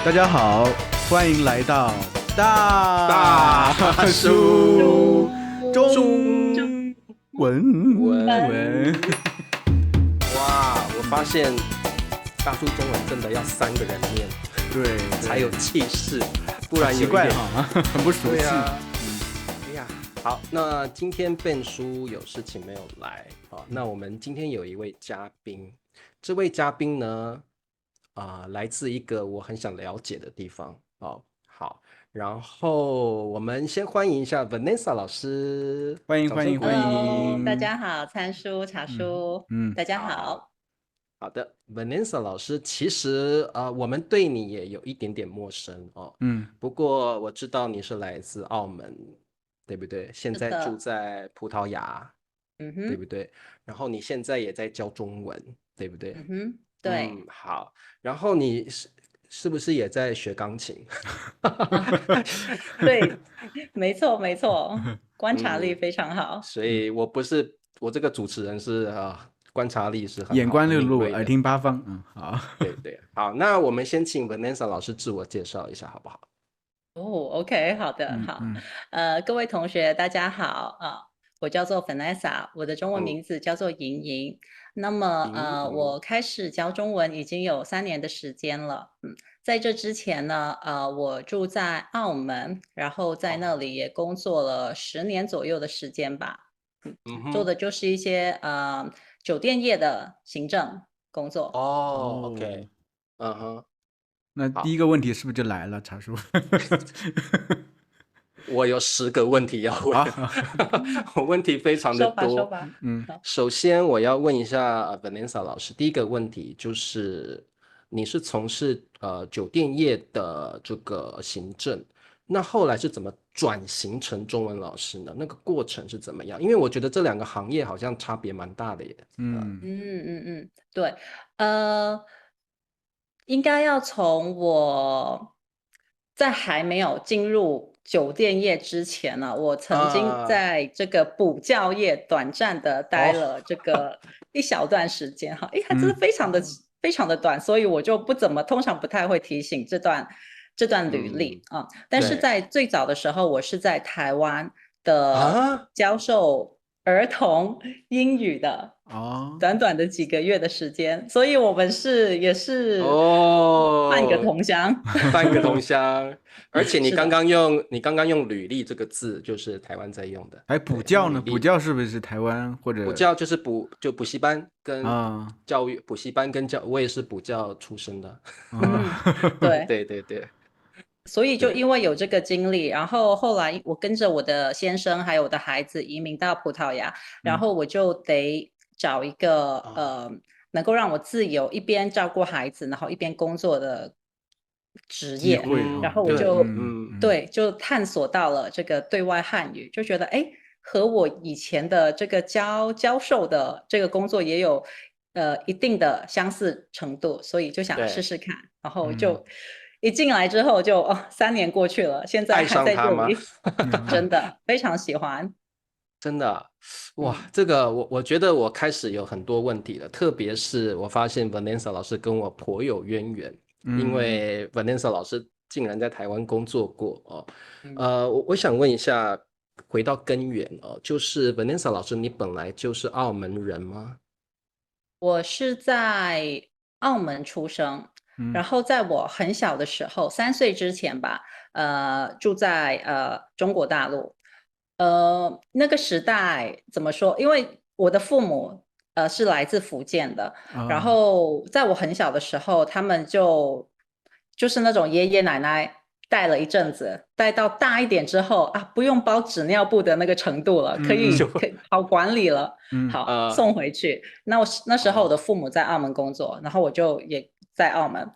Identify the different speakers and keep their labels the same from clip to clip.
Speaker 1: 大家好，欢迎来到大叔中文。
Speaker 2: 哇，我发现大叔中文真的要3个人念，
Speaker 1: 对，
Speaker 2: 才有气势，不然有
Speaker 1: 奇怪
Speaker 2: 点
Speaker 1: 哈，很不熟悉。
Speaker 2: 哎呀，好，那今天Ben叔有事情没有来啊？那我们今天有一位嘉宾，这位嘉宾呢，来自一个我很想了解的地方哦。好，然后我们先欢迎一下 Vanessa 老师，
Speaker 1: 欢迎
Speaker 2: 掌声鼓励。
Speaker 3: Hello，大家好，参叔、茶叔，大家好。
Speaker 2: 好的 ，Vanessa 老师，其实我们对你也有一点点陌生哦。不过我知道你是来自澳门，对不对？现在住在葡萄牙，对不对？然后你现在也在教中文，对不对？
Speaker 3: 对。
Speaker 2: 好。然后你是不是也在学钢琴？
Speaker 3: 对，没错没错，观察力非常好。
Speaker 2: 所以我这个主持人是观察力是很好，
Speaker 1: 眼观六路，
Speaker 2: 敏锐的
Speaker 1: 耳听八方。好，
Speaker 2: 对，好，那我们先请 Vanessa 老师自我介绍一下，好不好？OK，
Speaker 3: 好的，好。各位同学，大家好我叫做 Vanessa， 我的中文名字叫做莹莹。那么我开始教中文已经有3年的时间了。在这之前呢，我住在澳门，然后在那里也工作了10年左右的时间吧。做的就是一些酒店业的行政工作。
Speaker 2: OK，
Speaker 1: 那第一个问题是不是就来了，茶叔？
Speaker 2: 我有10个问题要问，我问题非常的多。
Speaker 3: 说吧。
Speaker 2: 首先我要问一下Vanessa 老师，第一个问题就是你是从事酒店业的这个行政，那后来是怎么转型成中文老师呢？那个过程是怎么样？因为我觉得这2个行业好像差别蛮大的耶。
Speaker 3: 对，应该要从我在还没有进入酒店业之前呢，我曾经在这个补教业短暂的待了这个一小段时间哈，还真的非常的短，所以我就通常不太会提醒这段履历但是在最早的时候，我是在台湾的教授儿童英语的短短的几个月的时间，所以我们也是半个同乡，
Speaker 2: 半个同乡。而且你刚刚用履历这个字，就是台湾在用的。
Speaker 1: 还补教呢？补教是不是台湾或者？
Speaker 2: 补教就是补习班跟教育，补习班跟我也是补教出身的。对。
Speaker 3: 所以就因为有这个经历，然后后来我跟着我的先生还有我的孩子移民到葡萄牙，然后我就得找一个能够让我自由一边照顾孩子，然后一边工作的职业，然后我就就探索到了这个对外汉语，就觉得和我以前的这个教授的这个工作也有一定的相似程度，所以就想试试看，然后就一进来之后就3年过去了，现在还在这里，真的非常喜欢。
Speaker 2: 真的哇，这个我觉得我开始有很多问题了，特别是我发现 Vanessa 老师跟我颇有渊源，因为 Vanessa 老师竟然在台湾工作过我想问一下，回到根源就是 Vanessa 老师，你本来就是澳门人吗？
Speaker 3: 我是在澳门出生，然后在我很小的时候，3岁之前吧，住在中国大陆。那个时代怎么说？因为我的父母是来自福建的，然后在我很小的时候，他们就是那种爷爷奶奶带了一阵子，带到大一点之后不用包纸尿布的那个程度了，可以好管理了，好送回去。那时候我的父母在澳门工作，然后我就也在澳门。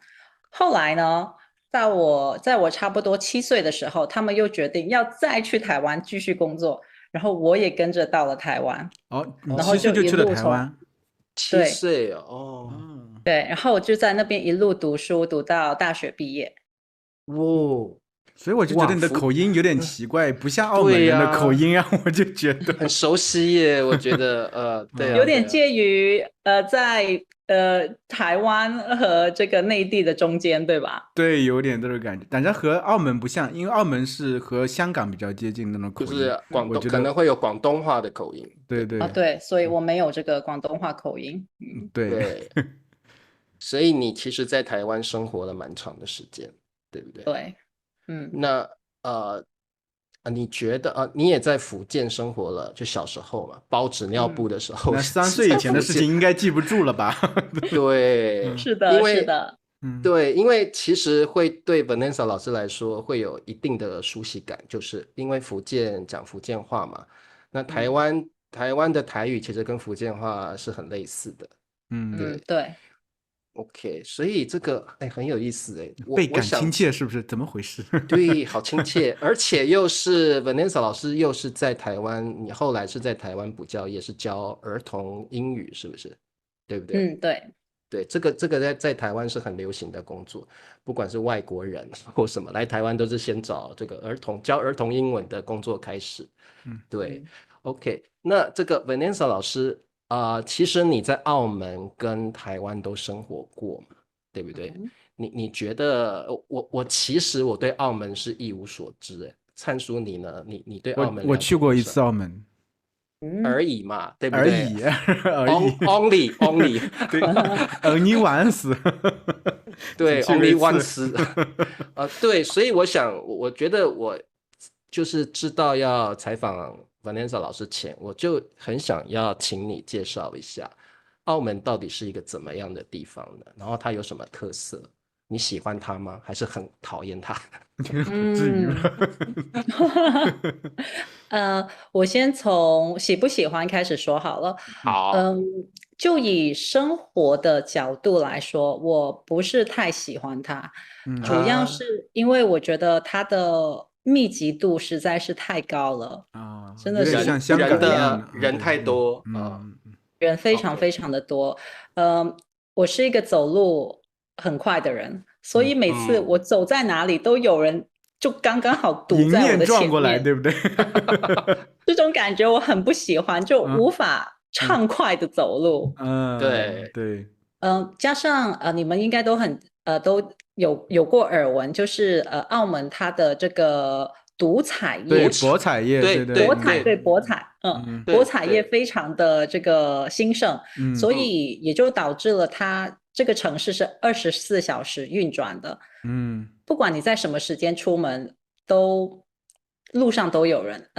Speaker 3: 后来呢，在我差不多7岁的时候，他们又决定要再去台湾继续工作，然后我也跟着到了台湾。
Speaker 1: 你7岁就去了台湾
Speaker 2: ？7岁
Speaker 3: 对，然后我就在那边一路读书，读到大学毕业。
Speaker 1: 所以我就觉得你的口音有点奇怪，不像澳门人的口音我就觉得
Speaker 2: 很熟悉耶。我觉得对
Speaker 3: 有点介于在台湾和这个内地的中间，对吧？
Speaker 1: 对，有点这种感觉，但是和澳门不像，因为澳门是和香港比较接近那种口音，
Speaker 2: 就是广东
Speaker 1: 我觉得
Speaker 2: 可能会有广东话的口音。
Speaker 1: 对对
Speaker 3: 对，所以我没有这个广东话口音。
Speaker 1: 对，
Speaker 2: 对，所以你其实在台湾生活了蛮长的时间，对不对？
Speaker 3: 对，
Speaker 2: 那你觉得你也在福建生活了，就小时候嘛，包纸尿布的时候，
Speaker 1: 那3岁以前的事情应该记不住了吧？
Speaker 2: 对，
Speaker 3: 是的，
Speaker 2: 因为
Speaker 3: 是的，
Speaker 2: 对，因为其实会对 Vanessa 老师来说会有一定的熟悉感，就是因为福建讲福建话嘛，那台湾的台语其实跟福建话是很类似的，
Speaker 3: 对。
Speaker 2: OK，所以这个很有意思
Speaker 1: 倍感
Speaker 2: 我想
Speaker 1: 亲切是不是？怎么回事？
Speaker 2: 对，好亲切，而且又是 Vanessa 老师，又是在台湾，你后来是在台湾补教，也是教儿童英语，是不是？对不对？
Speaker 3: 对，
Speaker 2: 对，这个在台湾是很流行的工作，不管是外国人或什么来台湾，都是先找这个教儿童英文的工作开始。对，OK，那这个 Vanessa 老师其实你在澳门跟台湾都生活过嘛，对不对？你觉得其实我对澳门是一无所知灿叔你呢？你对澳门
Speaker 1: 我去过一次澳门
Speaker 2: 而已嘛，对不对？
Speaker 1: 而已而已
Speaker 2: ，only
Speaker 1: 对，only once
Speaker 2: 对
Speaker 1: 只去过一
Speaker 2: ，only
Speaker 1: 次
Speaker 2: once 对，所以我觉得我就是知道要采访 Vanessa 老师前，我就很想要请你介绍一下澳门到底是一个怎么样的地方呢？然后它有什么特色？你喜欢它吗？还是很讨厌它？
Speaker 1: 不至于吧？
Speaker 3: 我先从喜不喜欢开始说好了。
Speaker 2: 好，
Speaker 3: 就以生活的角度来说，我不是太喜欢它，主要是因为我觉得它的密集度实在是太高了，真的
Speaker 1: 有点
Speaker 3: 是
Speaker 1: 像香港一样
Speaker 2: 人太多
Speaker 3: 人非常非常的多。我是一个走路很快的人，所以每次我走在哪里都有人就刚刚好堵在我的前面，
Speaker 1: 撞过来，对不对？
Speaker 3: 这种感觉我很不喜欢，就无法畅快的走路。
Speaker 2: 对，
Speaker 3: 加上你们应该都都有过耳闻，就是澳门它的这个赌彩业，
Speaker 1: 对博彩业，对
Speaker 3: 博彩，博彩业非常的这个兴盛，所以也就导致了它这个城市是24小时运转的，不管你在什么时间出门，路上都有人，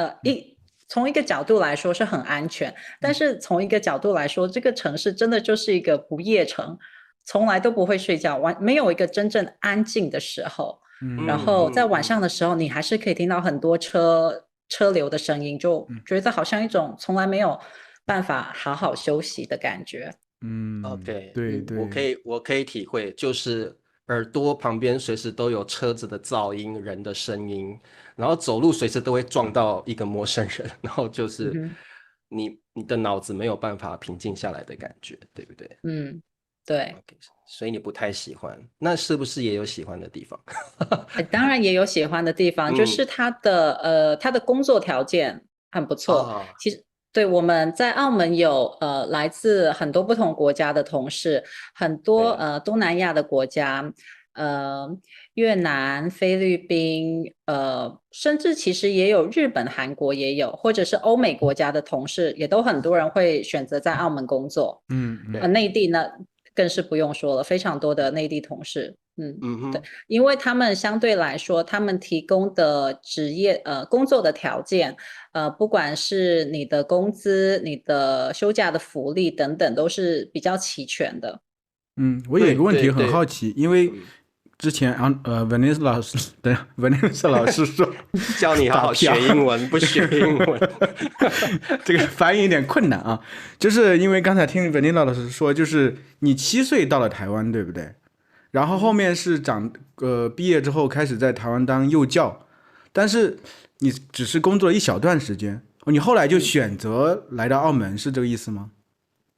Speaker 3: 从一个角度来说是很安全，但是从一个角度来说，这个城市真的就是一个不夜城，从来都不会睡觉，没有一个真正安静的时候。然后在晚上的时候，你还是可以听到很多车流的声音，就觉得好像一种从来没有办法好好休息的感觉。
Speaker 2: OK，
Speaker 1: 对，
Speaker 2: 我可以体会，就是耳朵旁边随时都有车子的噪音、人的声音，然后走路随时都会撞到一个陌生人，然后就是你的脑子没有办法平静下来的感觉，对不对？
Speaker 3: 对。
Speaker 2: Okay，所以你不太喜欢，那是不是也有喜欢的地方？
Speaker 3: 当然也有喜欢的地方，就是他的工作条件很不错。其实对我们在澳门有来自很多不同国家的同事，很多东南亚的国家，越南、菲律宾，甚至其实也有日本、韩国也有，或者是欧美国家的同事，也都很多人会选择在澳门工作。内地呢更是不用说了，非常多的内地同事。对，因为他们相对来说，他们提供的职业工作的条件，不管是你的工资、你的休假的福利等等，都是比较齐全的。
Speaker 1: 我有一个问题很好奇，因为之前Vanessa 老师说
Speaker 2: 教你好好学英文，不学英文，
Speaker 1: 这个发音有点困难啊。就是因为刚才听 Vanessa 老师说，就是你7岁到了台湾，对不对？然后后面是毕业之后开始在台湾当幼教，但是你只是工作了一小段时间，你后来就选择来到澳门，是这个意思吗？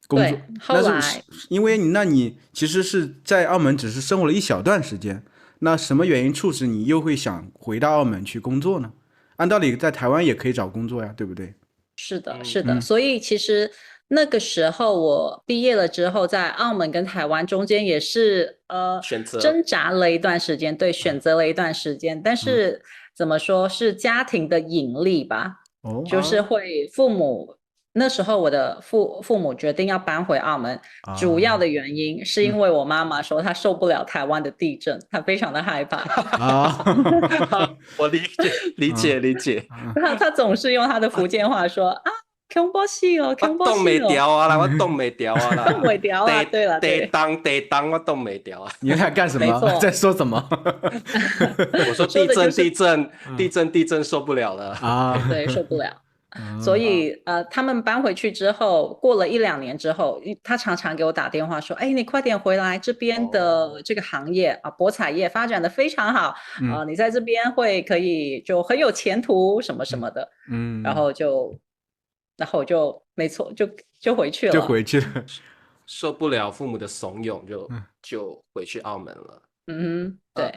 Speaker 3: 对，后来
Speaker 1: 因为你其实是在澳门只是生活了一小段时间，那什么原因促使你又会想回到澳门去工作呢？按道理在台湾也可以找工作呀，对不对？
Speaker 3: 是的，所以其实那个时候我毕业了之后，在澳门跟台湾中间也是
Speaker 2: 选择
Speaker 3: 挣扎了一段时间，对，选择了一段时间，但是怎么说是家庭的引力吧，
Speaker 1: 哦
Speaker 3: 就是会父母那时候我的父母决定要搬回澳门，主要的原因是因为我妈妈说她受不了台湾的地震，她非常的害怕。
Speaker 1: 啊，
Speaker 2: 我理解，
Speaker 3: 她总是用她的福建话说啊，恐怖死哦，
Speaker 2: 我
Speaker 3: 恐怖
Speaker 2: 冻没
Speaker 3: 死哦，
Speaker 2: 掉啊啦，我冻没掉啊啦，
Speaker 3: 冻不掉啊，对了对，
Speaker 2: 地当我冻没掉啊。
Speaker 1: 你在干什么？
Speaker 3: 没错
Speaker 1: 在说什么？
Speaker 2: 我说
Speaker 3: 说的就是
Speaker 2: 地震受不了了。
Speaker 1: 啊，
Speaker 3: 对，受不了。所以他们搬回去之后，过了1-2年之后，他常常给我打电话说：“哎，你快点回来，这边的这个行业啊，博彩业发展的非常好啊，你在这边可以就很有前途什么什么的。”然后我就没错，就回去了，
Speaker 1: 就回去了。
Speaker 2: 受不了父母的怂恿就回去澳门了。
Speaker 3: 对，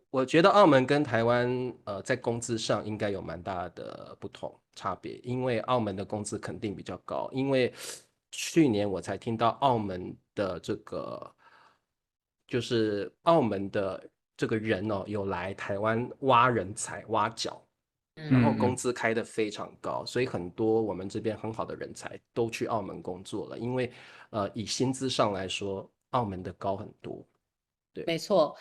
Speaker 2: 我觉得澳门跟台湾在工资上应该有蛮大的不同差别，因为澳门的工资肯定比较高，因为去年我才听到澳门的就是澳门的这个人哦，有来台湾挖人才挖角，然后工资开得非常高，所以很多我们这边很好的人才都去澳门工作了，因为以薪资上来说，澳门的高很多。
Speaker 3: 没错，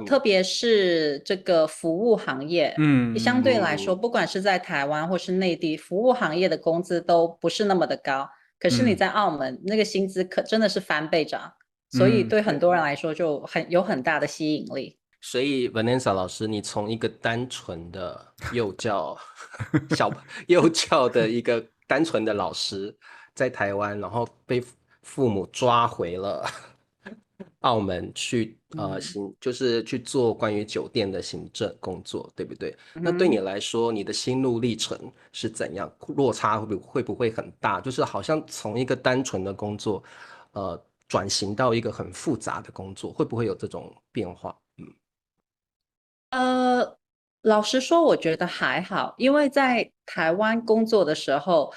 Speaker 3: 特别是这个服务行业，相对来说，不管是在台湾或是内地，服务行业的工资都不是那么的高。可是你在澳门，那个薪资可真的是翻倍涨，所以对很多人来说就有很大的吸引力。
Speaker 2: 所以 Vanessa 老师，你从一个单纯的幼教幼教的一个单纯的老师，在台湾，然后被父母抓回了澳门去就是去做关于酒店的行政工作，对不对？那对你来说，你的心路历程是怎样？落差会不会很大？就是好像从一个单纯的工作，转型到一个很复杂的工作，会不会有这种变化？
Speaker 3: 老实说，我觉得还好，因为在台湾工作的时候，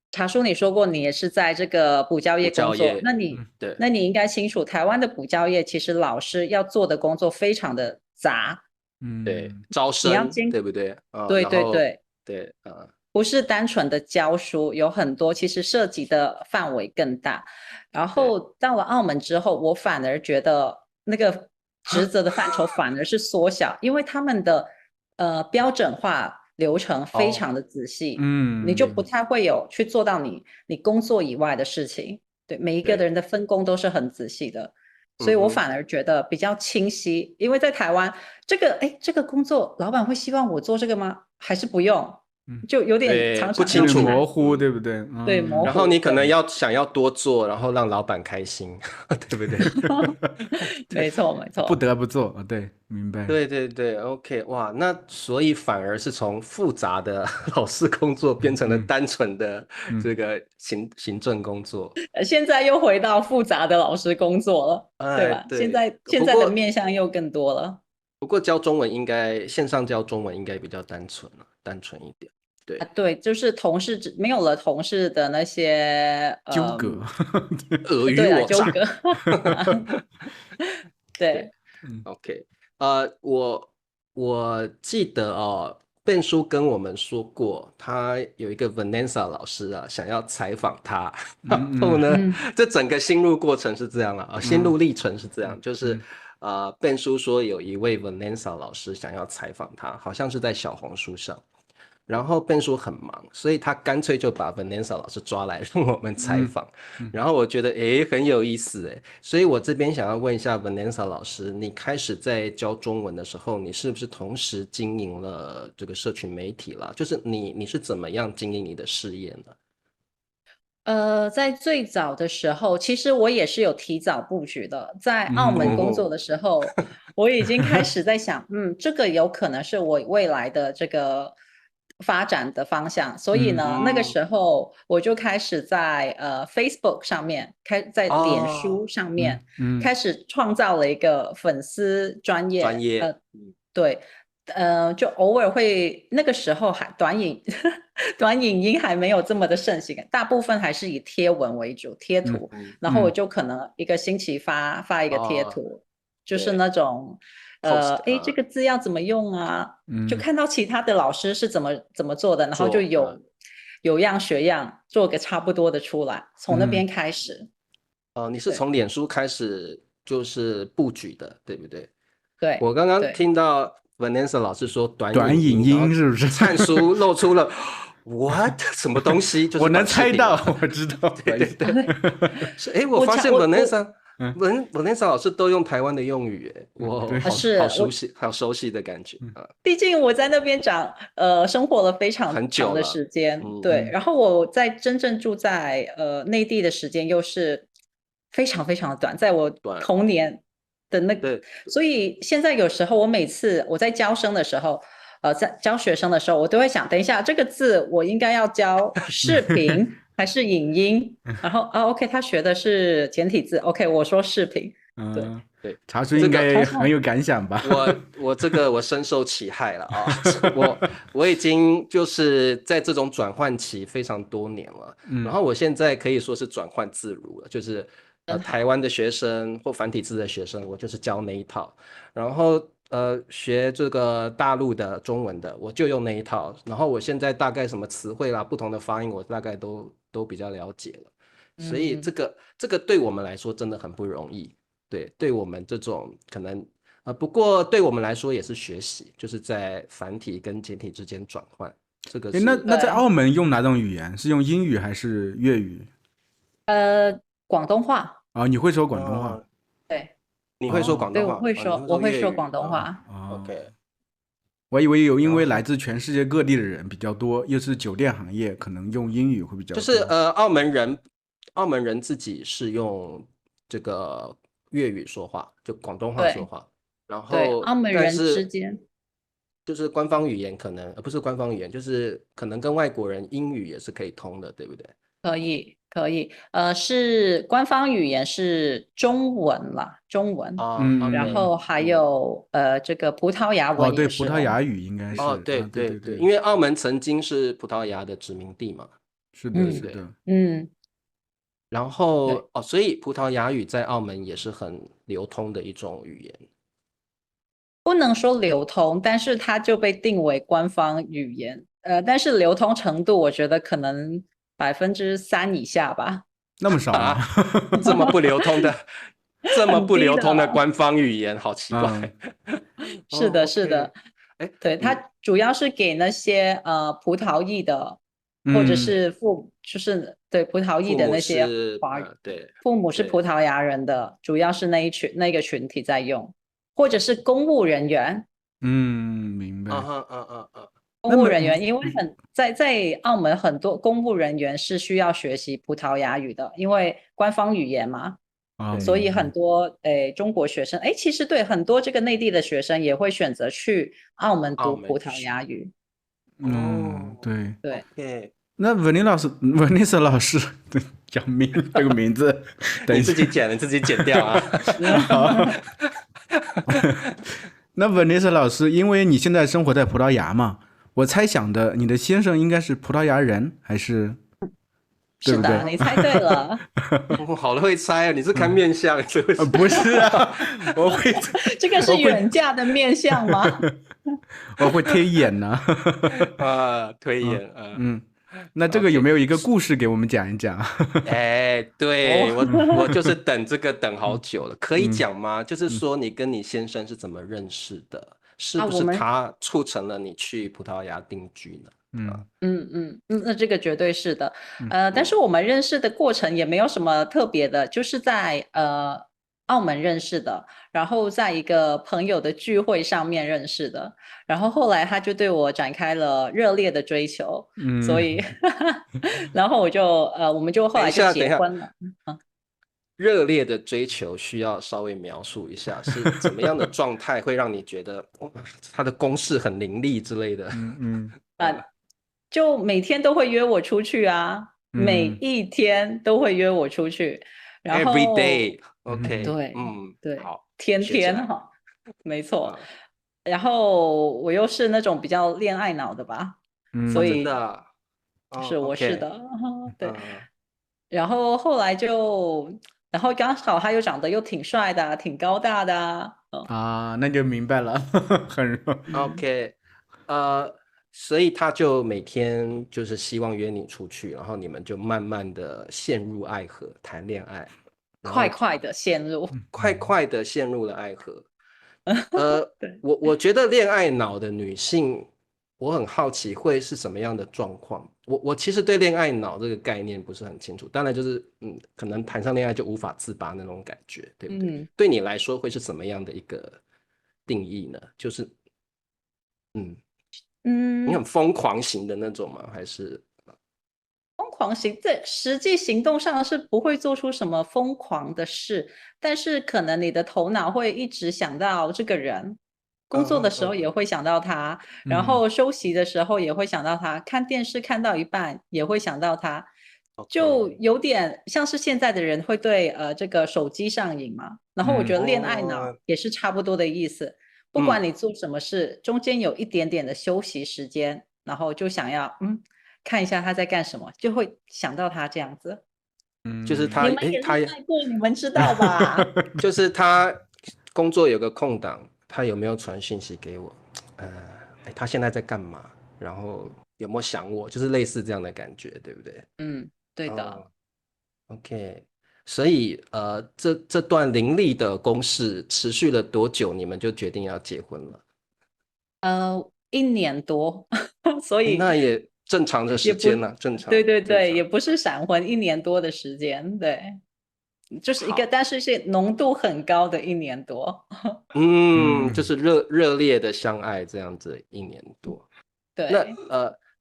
Speaker 3: 茶叔你说过你也是在这个补教业工作，
Speaker 2: 对，
Speaker 3: 那你应该清楚，台湾的补教业其实老师要做的工作非常的杂，
Speaker 2: 对，招生，对不对？
Speaker 3: 对对对
Speaker 2: 对，
Speaker 3: 不是单纯的教书，有很多其实涉及的范围更大。然后到了澳门之后，我反而觉得那个职责的范畴反而是缩小，因为他们的标准化流程非常的仔细，你就不太会有去做到你工作以外的事情。对，每一个人的分工都是很仔细的，所以我反而觉得比较清晰。因为在台湾，这个工作老板会希望我做这个吗？还是不用？就有点常常
Speaker 2: 不清楚
Speaker 1: 模糊，对不对？
Speaker 3: 对，模糊。
Speaker 2: 然后你可能想要多做，然后让老板开心，对不对？
Speaker 3: 没错没错，
Speaker 1: 不得不做，对，明白。
Speaker 2: 对 ，OK， 哇，那所以反而是从复杂的老师工作变成了单纯的这个行政工作。
Speaker 3: 现在又回到复杂的老师工作了，对吧？
Speaker 2: 对，
Speaker 3: 现在的面向又更多了。
Speaker 2: 不过线上教中文应该比较单纯一点。对
Speaker 3: 对，就是没有了同事的那些
Speaker 1: 纠葛，
Speaker 2: 尔虞我诈。
Speaker 3: 对
Speaker 2: ，OK，我记得哦，笨叔跟我们说过，他有一个 Vanessa 老师啊，想要采访他，然后呢，这整个心路过程是这样了心路历程是这样，就是笨叔说有一位 Vanessa 老师想要采访他，好像是在小红书上。然后笨叔很忙，所以他干脆就把 Vanessa 老师抓来让我们采访。然后我觉得很有意思所以我这边想要问一下 Vanessa 老师，你开始在教中文的时候，你是不是同时经营了这个社群媒体啦？就是你是怎么样经营你的事业呢？
Speaker 3: 在最早的时候，其实我也是有提早布局的。在澳门工作的时候，我已经开始在想，这个有可能是我未来的这个发展的方向。所以呢，那个时候我就开始在Facebook 上面，在脸书上面，开始创造了一个粉丝专业。对。就偶尔会，那个时候还短影短影音还没有这么的盛行，大部分还是以贴文为主，贴图，然后我就可能一个星期发一个贴图，就是那种这个字要怎么用啊？就看到其他的老师是怎么做的，然后就有样学样，做个差不多的出来，从那边开始。
Speaker 2: 你是从脸书开始就是布局的，对不对？
Speaker 3: 对，
Speaker 2: 我刚刚听到 Vanessa 老师说短
Speaker 1: 影音是不是？
Speaker 2: 灿叔露出了 what 什么东西？就是
Speaker 1: 我能猜到，我知道。
Speaker 2: 对，我发现 Vanessa 老师都用台湾的用语，我好熟悉的感觉。
Speaker 3: 毕竟我在那边生活了非常长的时间，对。然后我在真正住在内地的时间又是非常非常的短，在我童年的那个，所以现在有时候每次我在教生的时候，在教学生的时候，我都会想，等一下这个字我应该要教视频还是影音？然后OK， 他学的是简体字 ，OK， 我说视频。
Speaker 2: 对，
Speaker 1: 茶叔应该很有感想吧？
Speaker 2: 我深受其害了啊！我已经就是在这种转换期非常多年了，然后我现在可以说是转换自如了，就是台湾的学生或繁体字的学生，我就是教那一套，然后学这个大陆的中文的，我就用那一套，然后我现在大概什么词汇啦、不同的发音，我大概都比较了解了，所以这个对我们来说真的很不容易。对我们这种可能不过对我们来说也是学习，就是在繁体跟简体之间转换。这个是
Speaker 1: 那在澳门用哪种语言？是用英语还是粤语？
Speaker 3: 广东话。
Speaker 1: 你会说广东话？
Speaker 3: 对，
Speaker 2: 你会说广东话？
Speaker 3: 对，我会说广东话。
Speaker 2: OK，
Speaker 1: 我以为因为来自全世界各地的人比较多，又是酒店行业，可能用英语会比较多。
Speaker 2: 就是澳门人自己是用这个粤语说话，就广东话说话，然后
Speaker 3: 澳门人之间
Speaker 2: 就是官方语言可能不是官方语言，就是可能跟外国人英语也是可以通的，对不对？
Speaker 3: 可以，是官方语言是中文啦，中文然后还有这个葡萄牙文
Speaker 1: 对，葡萄牙语应该是
Speaker 2: 对，因为澳门曾经是葡萄牙的殖民地嘛，
Speaker 1: 是的，
Speaker 2: 然后所以葡萄牙语在澳门也是很流通的一种语言。
Speaker 3: 不能说流通，但是它就被定为官方语言。但是流通程度，我觉得可能3%以下吧。
Speaker 1: 那么少啊？
Speaker 2: 这么不流通的，这么不流通的官方语言，好奇怪。
Speaker 3: 是的，是的。对，它主要是给那些葡萄裔的，或者是就是对葡萄裔的那些华人，
Speaker 2: 对，
Speaker 3: 父母是葡萄牙人的，主要是那个群体在用。或者是公务人员，
Speaker 1: 明白。
Speaker 3: 公务人员，因为在澳门很多公务人员是需要学习葡萄牙语的，因为官方语言嘛，所以很多中国学生，其实对很多这个内地的学生也会选择去澳门读葡萄牙语。
Speaker 1: 对。那Vanessa 老师，杨明这个名字，
Speaker 2: 你自己剪掉啊。
Speaker 1: 好。那 Vanessa 老师，因为你现在生活在葡萄牙嘛，我猜想的，你的先生应该是葡萄牙人，还是？
Speaker 3: 是的，你猜对了。
Speaker 2: 好会猜啊！你是看面相？
Speaker 1: 不是啊，我会。
Speaker 3: 这个是远嫁的面相吗？
Speaker 1: 我会推演呢。
Speaker 2: 推演，
Speaker 1: 那这个有没有一个故事给我们讲一讲？
Speaker 2: 对，我就是等这个等好久了，可以讲吗？就是说你跟你先生是怎么认识的？是不是他促成了你去葡萄牙定居呢？
Speaker 3: 那这个绝对是的。但是我们认识的过程也没有什么特别的，就是在澳门认识的，然后在一个朋友的聚会上面认识的，然后后来他就对我展开了热烈的追求，所以然后我们就后来就结婚了。
Speaker 2: 热烈的追求需要稍微描述一下，是怎么样的状态会让你觉得他的攻势很凌厉之类的？
Speaker 3: 就每天都会约我出去啊，每一天都会约我出去，然后
Speaker 2: every day，OK，
Speaker 3: 对，
Speaker 2: 对，
Speaker 3: 好，天天哈，没错。然后我又是那种比较恋爱脑的吧，所
Speaker 2: 真
Speaker 3: 以
Speaker 2: 的啊
Speaker 3: 是我是的，对。
Speaker 2: 嗯，
Speaker 3: 然后后来就，然后刚好他又长得又挺帅的啊，挺高大的啊，
Speaker 1: 那就明白了，很
Speaker 3: 嗯
Speaker 2: OK，所以他就每天就是希望约你出去，然后你们就慢慢的陷入爱河，谈恋爱，然后
Speaker 3: 快快的陷入，
Speaker 2: 快快的陷入了爱河。呃，
Speaker 3: 对，
Speaker 2: 我觉得恋爱脑的女性，我很好奇会是什么样的状况。我其实对恋爱脑这个概念不是很清楚，当然就是可能谈上恋爱就无法自拔那种感觉，对不对？
Speaker 3: 嗯
Speaker 2: 对你来说会是什么样的一个定义呢？就是嗯，你
Speaker 3: 嗯，
Speaker 2: 很疯狂型的那种吗？还是
Speaker 3: 疯狂行，在实际行动上是不会做出什么疯狂的事，但是可能你的头脑会一直想到这个人，工作的时候也会想到他，然
Speaker 1: 嗯
Speaker 3: 后休息的时候也会想到他，看电视看到一半也会想到他，就
Speaker 2: OK
Speaker 3: 有点像是现在的人会对这个手机上瘾嘛。然后我觉得恋爱脑
Speaker 2: 哦，
Speaker 3: 也是差不多的意思，不管你做什么事，中间有一点点的休息时间，然后就想要看一下他在干什么，就会想到他这样子。
Speaker 2: 就是他，
Speaker 3: 你们也恋爱过，你们知道吧？
Speaker 2: 就是他工作有个空档，他有没有传讯息给我？他现在在干嘛？然后有没有想我？就是类似这样的感觉，对不对？
Speaker 3: 嗯，对的。
Speaker 2: 哦，OK。所以这段凌厉的攻势持续了多久？你们就决定要结婚了？1
Speaker 3: 年多，所以
Speaker 2: 那也正常的
Speaker 3: 也不，
Speaker 2: 时间了，正常
Speaker 3: 对对对，也
Speaker 2: 正常。
Speaker 3: 不是闪婚1年多的时间，对，就是一个，
Speaker 2: 好。
Speaker 3: 但是是浓度很高的1年多，
Speaker 2: 就是热烈的相爱这样子1年多。那
Speaker 3: 对，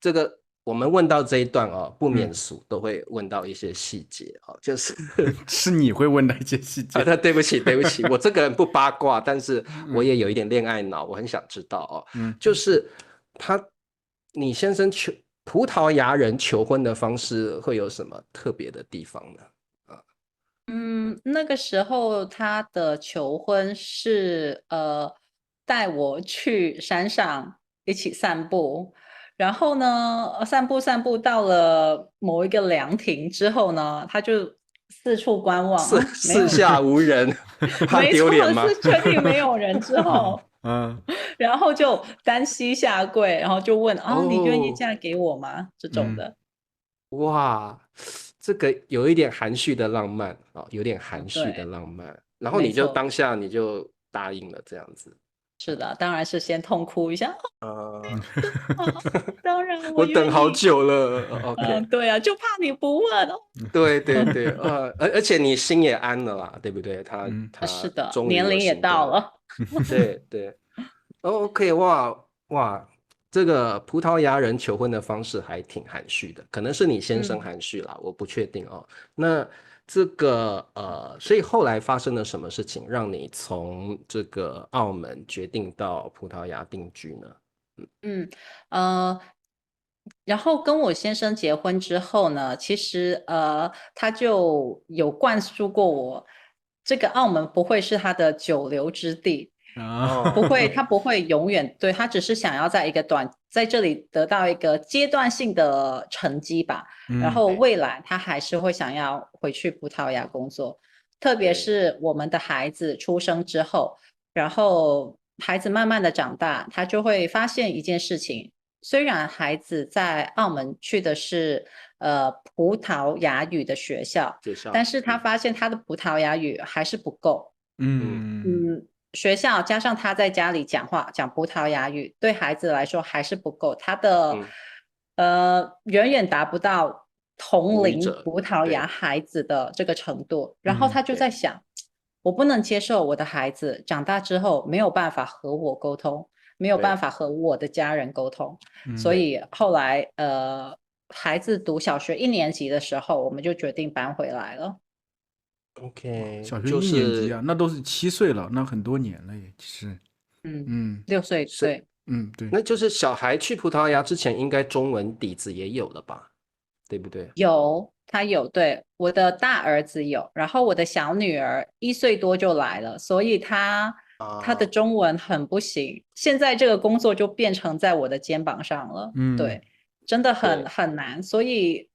Speaker 2: 这个我们问到这一段哦，不免
Speaker 1: 嗯，
Speaker 2: 俗都会问到一些细节哦，就是
Speaker 1: 是你会问的一些细节。
Speaker 2: 对不起对不起，我这个人不八卦，但是我也有一点恋爱脑，我很想知道哦，就是他你先生葡萄牙人求婚的方式会有什么特别的地方呢？
Speaker 3: 那个时候他的求婚是带我去山上一起散步，然后呢散步到了某一个凉亭之后呢，他就四处观望没有人，
Speaker 2: 四下无人，怕
Speaker 3: 没错，
Speaker 2: 丢脸吗？
Speaker 3: 是确定没有人之后，
Speaker 1: 嗯
Speaker 3: 然后就单膝下跪，然后就问你愿意
Speaker 2: 哦，
Speaker 3: 嫁给我吗？这种
Speaker 1: 嗯
Speaker 3: 的，
Speaker 2: 哇，这个有一点含蓄的浪漫啊、有点含蓄的
Speaker 3: 对，
Speaker 2: 浪漫。然后你就
Speaker 3: 没错。
Speaker 2: 当下你就答应了这样子。
Speaker 3: 是的，当然是先痛哭一下。
Speaker 2: 呃，
Speaker 3: 当然我
Speaker 2: 我等好
Speaker 3: 愿意。
Speaker 2: 久了。OK，
Speaker 3: 对啊，就怕你不问哦。
Speaker 2: 对对对，而且你心也安了啦，对不对？他
Speaker 1: 嗯
Speaker 3: 是
Speaker 2: 他
Speaker 3: 的，
Speaker 2: 终于有
Speaker 3: 年龄也
Speaker 2: 行动了。
Speaker 3: 到了。
Speaker 2: 对对，OK，哇哇，这个葡萄牙人求婚的方式还挺含蓄的，可能是你先生
Speaker 3: 嗯
Speaker 2: 含蓄啦，我不确定哦。那这个所以后来发生了什么事情，让你从这个澳门决定到葡萄牙定居呢？
Speaker 3: 嗯呃，然后跟我先生结婚之后呢，其实他就有灌输过我，这个澳门不会是他的久留之地。不
Speaker 2: 哦
Speaker 3: 会，他不会永远，对，他只是想要在这里得到一个阶段性的成绩吧，然后
Speaker 2: 对
Speaker 3: 未来他还是会想要回去葡萄牙工作，特别
Speaker 2: 对
Speaker 3: 是我们的孩子出生之后，然后孩子慢慢的长大，他就会发现一件事情，虽然孩子在澳门去的是葡萄牙语的学校，
Speaker 2: 介绍，
Speaker 3: 但是他发现他的葡萄牙语还是不够。
Speaker 2: 嗯
Speaker 3: 学校加上他在家里讲话讲葡萄牙语，对孩子来说还是不够，他的
Speaker 2: 嗯，
Speaker 3: 远远达不到同龄
Speaker 2: 母语者，
Speaker 3: 葡萄牙
Speaker 2: 对
Speaker 3: 孩子的这个程度。然后他就在
Speaker 2: 对
Speaker 3: 想，我不能接受我的孩子长大之后没有办法和我沟通，没有办
Speaker 2: 对
Speaker 3: 法和我的家人沟通，所
Speaker 2: 对
Speaker 3: 以后来孩子读小学1年级的时候，我们就决定搬回来了。
Speaker 2: ，OK，就
Speaker 1: 小学1年级啊，
Speaker 2: 是
Speaker 1: 那都是7岁了，那很多年了耶，其实，
Speaker 3: 嗯，
Speaker 1: 嗯
Speaker 3: 6岁，
Speaker 2: 是，
Speaker 3: 对。
Speaker 1: 对，
Speaker 2: 那就是小孩去葡萄牙之前，应该中文底子也有了吧？对不对？
Speaker 3: 有，他有，对，我的大儿子有，然后我的小女儿1岁多就来了，所以他他的
Speaker 2: 啊，
Speaker 3: 中文很不行。现在这个工作就变成在我的肩膀上了，对，真的
Speaker 2: 对
Speaker 3: 很难。所以